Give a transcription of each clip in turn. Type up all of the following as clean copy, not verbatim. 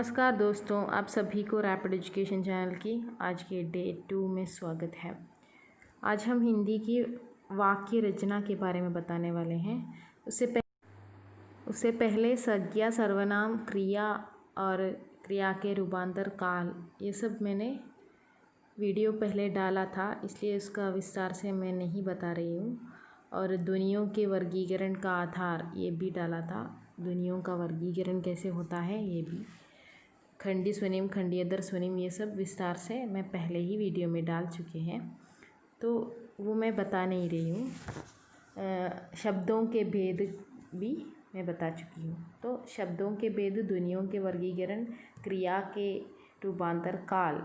नमस्कार दोस्तों, आप सभी को रैपिड एजुकेशन चैनल की आज के डे 2 में स्वागत है। आज हम हिंदी की वाक्य रचना के बारे में बताने वाले हैं। उससे पहले संज्ञा, सर्वनाम, क्रिया और क्रिया के रूपांतर, काल, ये सब मैंने वीडियो पहले डाला था, इसलिए उसका विस्तार से मैं नहीं बता रही हूँ। और ध्वनियों के वर्गीकरण का आधार ये भी डाला था। ध्वनियों का वर्गीकरण कैसे होता है ये भी, खंडी स्वनिम, खंडियतर स्वनिम, ये सब विस्तार से मैं पहले ही वीडियो में डाल चुके हैं, तो वो मैं बता नहीं रही हूँ। शब्दों के भेद भी मैं बता चुकी हूँ। तो शब्दों के भेद, ध्वनियों के वर्गीकरण, क्रिया के रूपांतर, काल,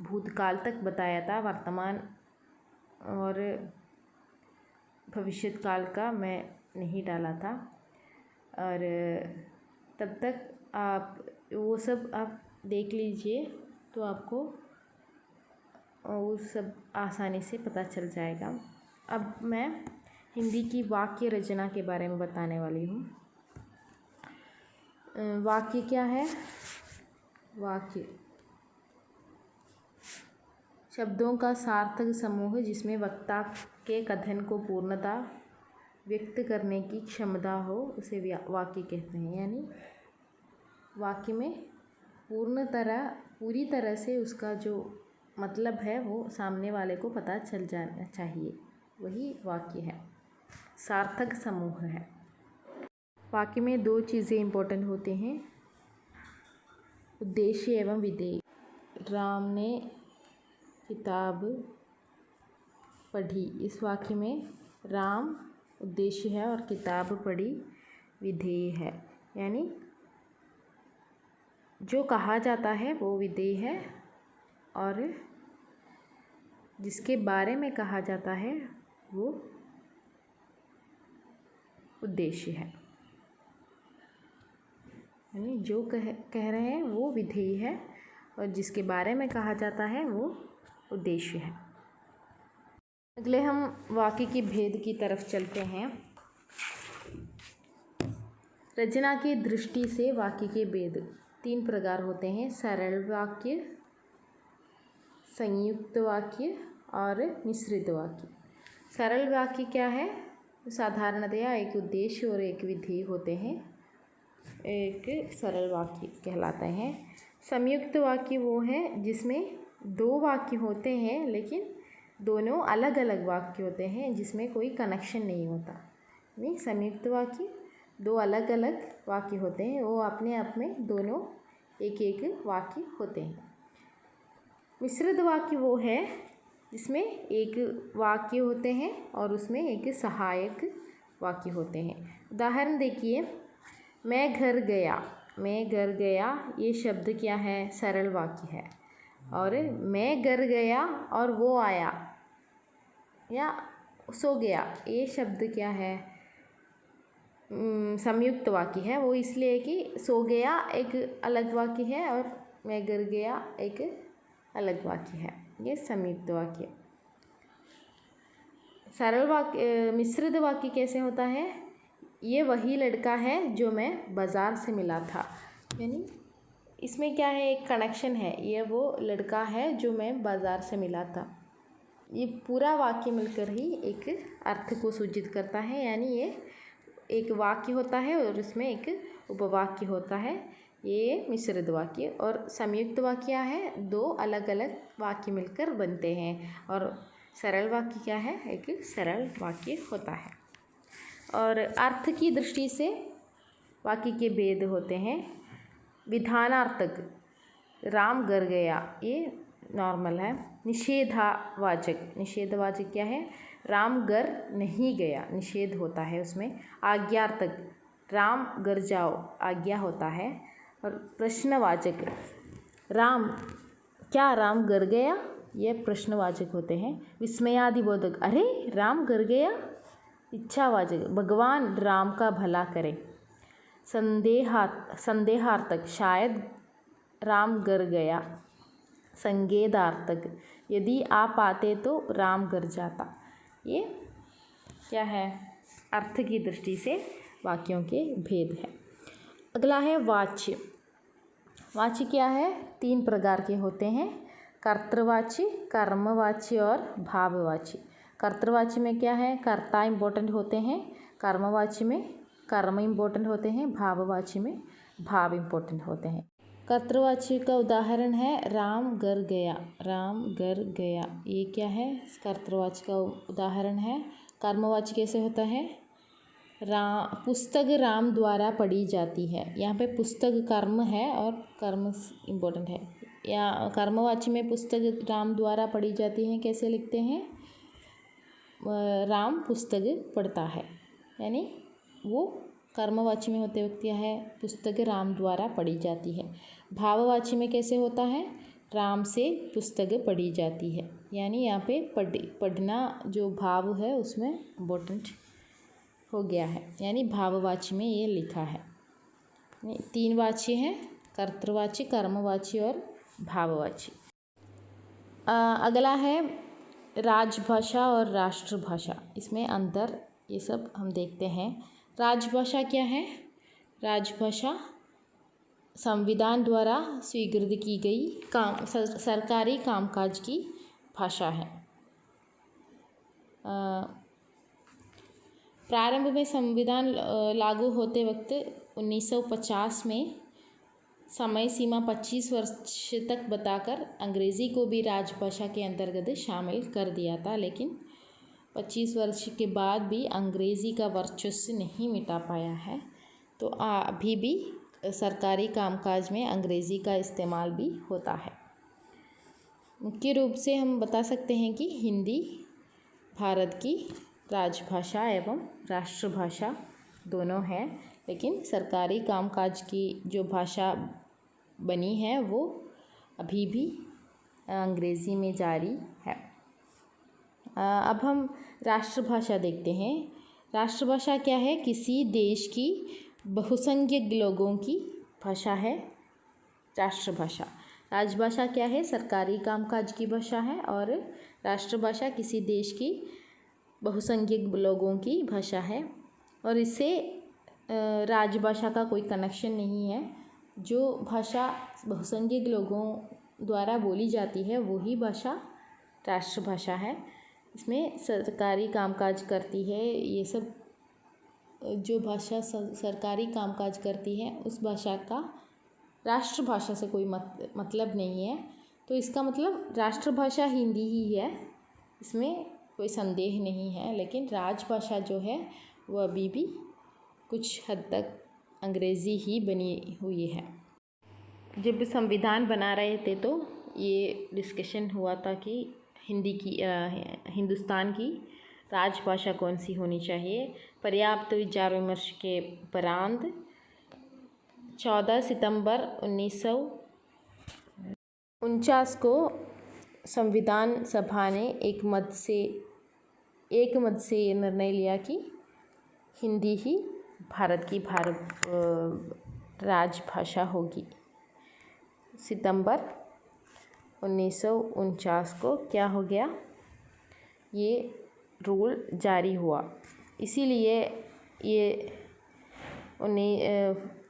भूतकाल तक बताया था। वर्तमान और भविष्य काल का मैं नहीं डाला था। और तब तक आप वो सब आप देख लीजिए, तो आपको वो सब आसानी से पता चल जाएगा। अब मैं हिंदी की वाक्य रचना के बारे में बताने वाली हूँ। वाक्य क्या है? वाक्य शब्दों का सार्थक समूह जिसमें वक्ता के कथन को पूर्णता व्यक्त करने की क्षमता हो, उसे वाक्य कहते हैं। यानी वाक्य में पूरी तरह से उसका जो मतलब है वो सामने वाले को पता चल जाना चाहिए, वही वाक्य है, सार्थक समूह है। वाक्य में दो चीज़ें इम्पोर्टेंट होते हैं, उद्देश्य एवं विधेय। राम ने किताब पढ़ी, इस वाक्य में राम उद्देश्य है और किताब पढ़ी विधेय है। यानी जो कहा जाता है वो विधेय है और जिसके बारे में कहा जाता है वो उद्देश्य है। यानी जो कह रहे हैं वो विधेय है और जिसके बारे में कहा जाता है वो उद्देश्य है। अगले हम वाक्य की भेद की तरफ चलते हैं। रचना की दृष्टि से वाक्य के भेद 3 प्रकार होते हैं: सरल वाक्य, संयुक्त वाक्य और मिश्रित वाक्य। सरल वाक्य क्या है? साधारणतया एक उद्देश्य और एक विधेय होते हैं, एक सरल वाक्य कहलाते हैं। संयुक्त वाक्य वो है जिसमें 2 वाक्य होते हैं लेकिन दोनों अलग अलग वाक्य होते हैं, जिसमें कोई कनेक्शन नहीं होता। नहीं, संयुक्त वाक्य 2 अलग अलग वाक्य होते हैं, वो अपने आप में दोनों एक एक वाक्य होते हैं। मिश्रित वाक्य वो है जिसमें एक वाक्य होते हैं और उसमें एक सहायक वाक्य होते हैं। उदाहरण देखिए, मैं घर गया। मैं घर गया ये शब्द क्या है? सरल वाक्य है। और मैं घर गया और वो आया या सो गया ये शब्द क्या है? संयुक्त वाक्य है। वो इसलिए कि सो गया एक अलग वाक्य है और मैं घर गया एक अलग वाक्य है, ये संयुक्त वाक्य। सरल वाक्य, मिश्रित वाक्य कैसे होता है? ये वही लड़का है जो मैं बाज़ार से मिला था। यानी इसमें क्या है? एक कनेक्शन है, ये वो लड़का है जो मैं बाज़ार से मिला था। ये पूरा वाक्य मिलकर ही एक अर्थ को सूचित करता है। यानी ये एक वाक्य होता है और उसमें एक उपवाक्य होता है, ये मिश्रित वाक्य। और संयुक्त वाक्य है, 2 अलग अलग वाक्य मिलकर बनते हैं। और सरल वाक्य क्या है? एक सरल वाक्य होता है। और अर्थ की दृष्टि से वाक्य के भेद होते हैं। विधानार्थक, राम घर गया, ये नॉर्मल है। निषेधवाचक, निषेधवाचक क्या है? राम घर नहीं गया, निषेध होता है उसमें। आज्ञार्थक, राम घर जाओ, आज्ञा होता है। और प्रश्नवाचक, क्या राम घर गया, ये प्रश्नवाचक होते हैं। विस्मयादिबोधक, अरे राम घर गया, इच्छावाचक, भगवान राम का भला करे। संदेहार्थक, शायद राम घर गया। संकेतार्थक, यदि आप आते तो राम घर जाता। ये क्या है? अर्थ की दृष्टि से वाक्यों के भेद है। अगला है वाच्य। वाची क्या है? 3 प्रकार के होते हैं, कर्तृवाची, कर्मवाची और भाववाची। कर्तृवाची में क्या है? कर्ता इम्पोर्टेंट होते हैं, कर्मवाची में कर्म इम्पोर्टेंट होते हैं, भाववाची में भाव इम्पोर्टेंट होते हैं। कर्तृवाची का उदाहरण है राम घर गया, राम घर गया, ये क्या है? कर्तृवाची का उदाहरण है। कर्मवाची कैसे होता है? पुस्तक राम द्वारा पढ़ी जाती है। यहाँ पे पुस्तक कर्म है और कर्म इम्पोर्टेंट है। या कर्मवाची में पुस्तक राम द्वारा पढ़ी जाती है, कैसे लिखते हैं? राम पुस्तक पढ़ता है, यानी वो कर्मवाची में होते वक्त क्या है? पुस्तक राम द्वारा पढ़ी जाती है। भाववाची में कैसे होता है? राम से पुस्तक पढ़ी जाती है, यानी यहाँ पे पढ़ना जो भाव है उसमें इम्पोर्टेंट हो गया है, यानी भाववाची में ये लिखा है। 3 वाची हैं, कर्तृवाची, कर्मवाची और भाववाची। अगला है राजभाषा और राष्ट्रभाषा, इसमें अंतर ये सब हम देखते हैं। राजभाषा क्या है? राजभाषा संविधान द्वारा स्वीकृत की गई सरकारी कामकाज की भाषा है। प्रारंभ में संविधान लागू होते वक्त 1950 में समय सीमा 25 वर्ष तक बताकर अंग्रेज़ी को भी राजभाषा के अंतर्गत शामिल कर दिया था, लेकिन 25 वर्ष के बाद भी अंग्रेज़ी का वर्चस्व नहीं मिटा पाया है। तो अभी भी सरकारी कामकाज में अंग्रेज़ी का इस्तेमाल भी होता है। मुख्य रूप से हम बता सकते हैं कि हिंदी भारत की राजभाषा एवं राष्ट्रभाषा दोनों हैं, लेकिन सरकारी कामकाज की जो भाषा बनी है वो अभी भी अंग्रेज़ी में जारी है। अब हम राष्ट्रभाषा देखते हैं। राष्ट्रभाषा क्या है? किसी देश की बहुसंख्यक लोगों की भाषा है राष्ट्रभाषा। राजभाषा क्या है? सरकारी कामकाज की भाषा है, और राष्ट्रभाषा किसी देश की बहुसंख्यक लोगों की भाषा है, और इससे राजभाषा का कोई कनेक्शन नहीं है। जो भाषा बहुसंख्यक लोगों द्वारा बोली जाती है वही भाषा राष्ट्रभाषा है। इसमें सरकारी कामकाज करती है, ये सब जो भाषा सरकारी कामकाज करती है उस भाषा का राष्ट्रभाषा से कोई मतलब नहीं है। तो इसका मतलब राष्ट्रभाषा हिंदी ही है, इसमें कोई संदेह नहीं है, लेकिन राजभाषा जो है वो अभी भी कुछ हद तक अंग्रेज़ी ही बनी हुई है। जब संविधान बना रहे थे तो ये डिस्कशन हुआ था कि हिंदुस्तान की राजभाषा कौन सी होनी चाहिए। पर्याप्त विचार विमर्श के उपरांत 14 सितंबर 1949 को संविधान सभा ने एक मत से ये निर्णय लिया कि हिंदी ही भारत की राजभाषा होगी। सितंबर 1949 को क्या हो गया? ये रूल जारी हुआ, इसीलिए ये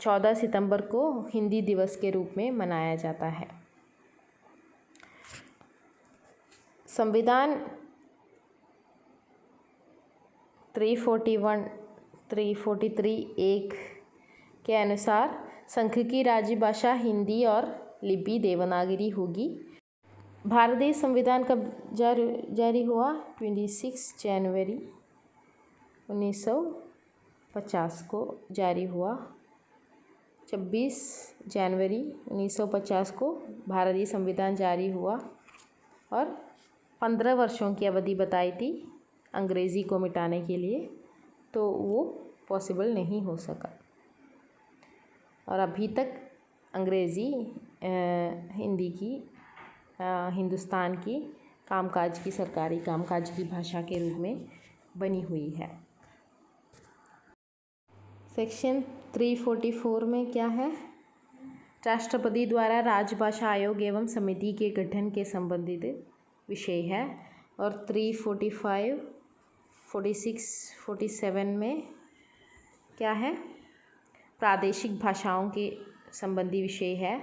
14 सितंबर को हिंदी दिवस के रूप में मनाया जाता है। संविधान 343 के अनुसार संघ की राजभाषा हिंदी और लिपि देवनागरी होगी। भारतीय संविधान कब जारी हुआ? 26 जनवरी 1950 को जारी हुआ। 26 जनवरी 1950 को भारतीय संविधान जारी हुआ, और 15 वर्षों की अवधि बताई थी अंग्रेज़ी को मिटाने के लिए, तो वो पॉसिबल नहीं हो सका, और अभी तक अंग्रेज़ी हिंदी की हिंदुस्तान की कामकाज की सरकारी कामकाज की भाषा के रूप में बनी हुई है। सेक्शन 344 में क्या है? राष्ट्रपति द्वारा राजभाषा आयोग एवं समिति के गठन के संबंधित विषय है। और 345, 46, 47 में क्या है? प्रादेशिक भाषाओं के संबंधी विषय है।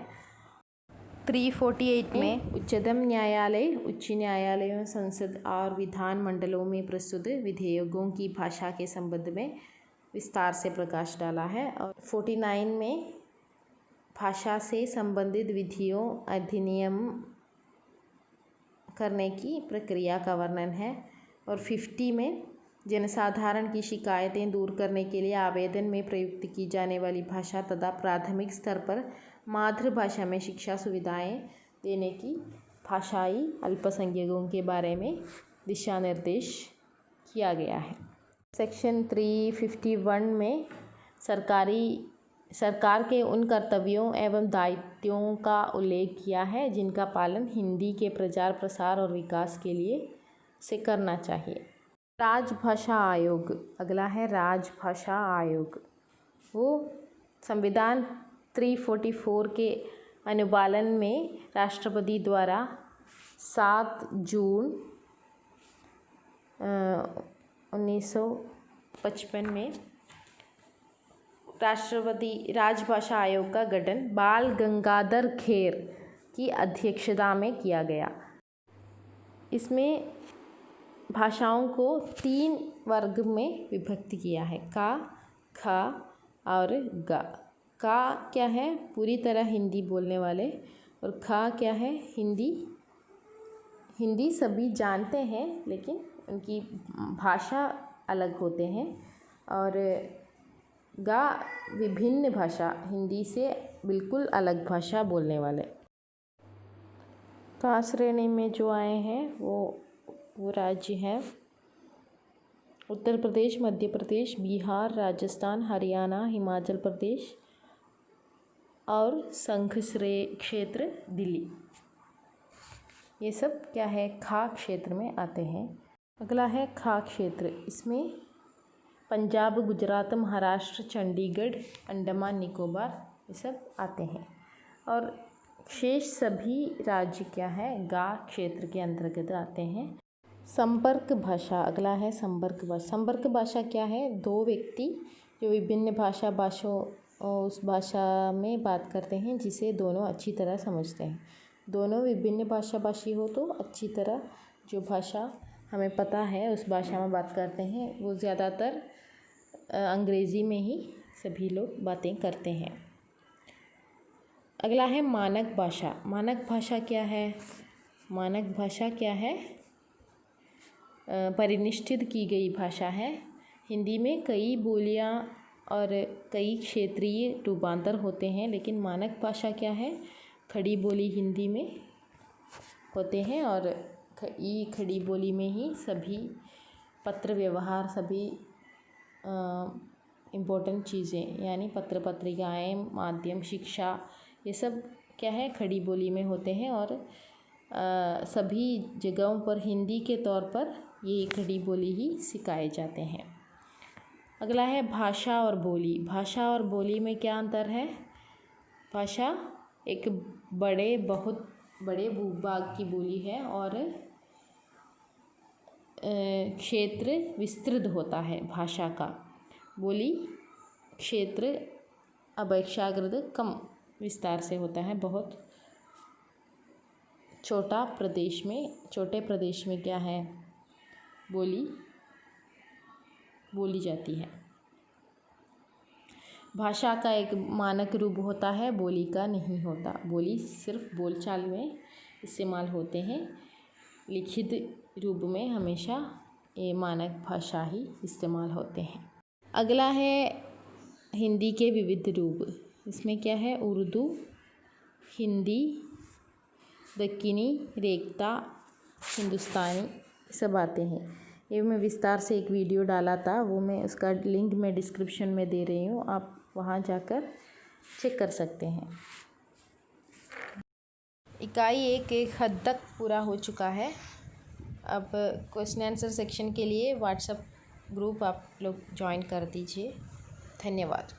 348 में उच्चतम न्यायालय, उच्च न्यायालयों, संसद और विधान मंडलों में प्रस्तुत विधेयकों की भाषा के संबंध में विस्तार से प्रकाश डाला है। और 49 में भाषा से संबंधित विधियों अधिनियम करने की प्रक्रिया का वर्णन है। और 50 में जनसाधारण की शिकायतें दूर करने के लिए आवेदन में प्रयुक्त की जाने वाली भाषा तथा प्राथमिक स्तर पर मातृभाषा में शिक्षा सुविधाएं देने की भाषाई अल्पसंख्यकों के बारे में दिशा निर्देश किया गया है। सेक्शन 351 में सरकार के उन कर्तव्यों एवं दायित्वों का उल्लेख किया है जिनका पालन हिंदी के प्रचार प्रसार और विकास के लिए से करना चाहिए। राजभाषा आयोग, अगला है राजभाषा आयोग। वो संविधान 344 के अनुपालन में राष्ट्रपति द्वारा 7 जून 1955 में राजभाषा आयोग का गठन बाल गंगाधर खेर की अध्यक्षता में किया गया। इसमें भाषाओं को 3 वर्ग में विभक्त किया है, का, खा और गा। का क्या है? पूरी तरह हिंदी बोलने वाले। और खा क्या है? हिंदी सभी जानते हैं लेकिन उनकी भाषा अलग होते हैं। और गा विभिन्न भाषा, हिंदी से बिल्कुल अलग भाषा बोलने वाले। का श्रेणी में जो आए हैं वो राज्य हैं उत्तर प्रदेश, मध्य प्रदेश, बिहार, राजस्थान, हरियाणा, हिमाचल प्रदेश और संघ क्षेत्र दिल्ली। ये सब क्या है? खा क्षेत्र में आते हैं। अगला है खा क्षेत्र। इसमें पंजाब, गुजरात, महाराष्ट्र, चंडीगढ़, अंडमान निकोबार ये सब आते हैं। और शेष सभी राज्य क्या है? गा क्षेत्र के अंतर्गत आते हैं। संपर्क भाषा, अगला है संपर्क भाषा। संपर्क भाषा क्या है? 2 व्यक्ति जो विभिन्न भाषाओं उस भाषा में बात करते हैं जिसे दोनों अच्छी तरह समझते हैं। दोनों विभिन्न भाषी हो तो अच्छी तरह जो भाषा हमें पता है उस भाषा में बात करते हैं। वो ज़्यादातर अंग्रेज़ी में ही सभी लोग बातें करते हैं। अगला है मानक भाषा। मानक भाषा क्या है? मानक भाषा क्या है? परिनिष्ठित की गई भाषा है। हिंदी में कई बोलियां और कई क्षेत्रीय रूपांतर होते हैं, लेकिन मानक भाषा क्या है? खड़ी बोली हिंदी में होते हैं और खड़ी बोली में ही सभी पत्र व्यवहार, सभी इम्पोर्टेंट चीज़ें यानी पत्र पत्रिकाएँ, माध्यम, शिक्षा ये सब क्या है? खड़ी बोली में होते हैं। और सभी जगहों पर हिंदी के तौर पर ये खड़ी बोली ही सिखाए जाते हैं। अगला है भाषा और बोली। भाषा और बोली में क्या अंतर है? भाषा एक बहुत बड़े भूभाग की बोली है और क्षेत्र विस्तृत होता है भाषा का। बोली क्षेत्र अपेक्षाकृत कम विस्तार से होता है। बहुत छोटे प्रदेश में क्या है? बोली जाती है। भाषा का एक मानक रूप होता है, बोली का नहीं होता। बोली सिर्फ बोलचाल में इस्तेमाल होते हैं, लिखित रूप में हमेशा ये मानक भाषा ही इस्तेमाल होते हैं। अगला है हिंदी के विविध रूप। इसमें क्या है? उर्दू, हिंदी, दक्कनी, रेख्ता, हिंदुस्तानी सब आते हैं। ये मैं विस्तार से एक वीडियो डाला था, वो मैं उसका लिंक मैं डिस्क्रिप्शन में दे रही हूँ, आप वहाँ जाकर चेक कर सकते हैं। इकाई 1 एक हद तक पूरा हो चुका है। अब क्वेश्चन आंसर सेक्शन के लिए व्हाट्सएप ग्रुप आप लोग ज्वाइन कर दीजिए। धन्यवाद।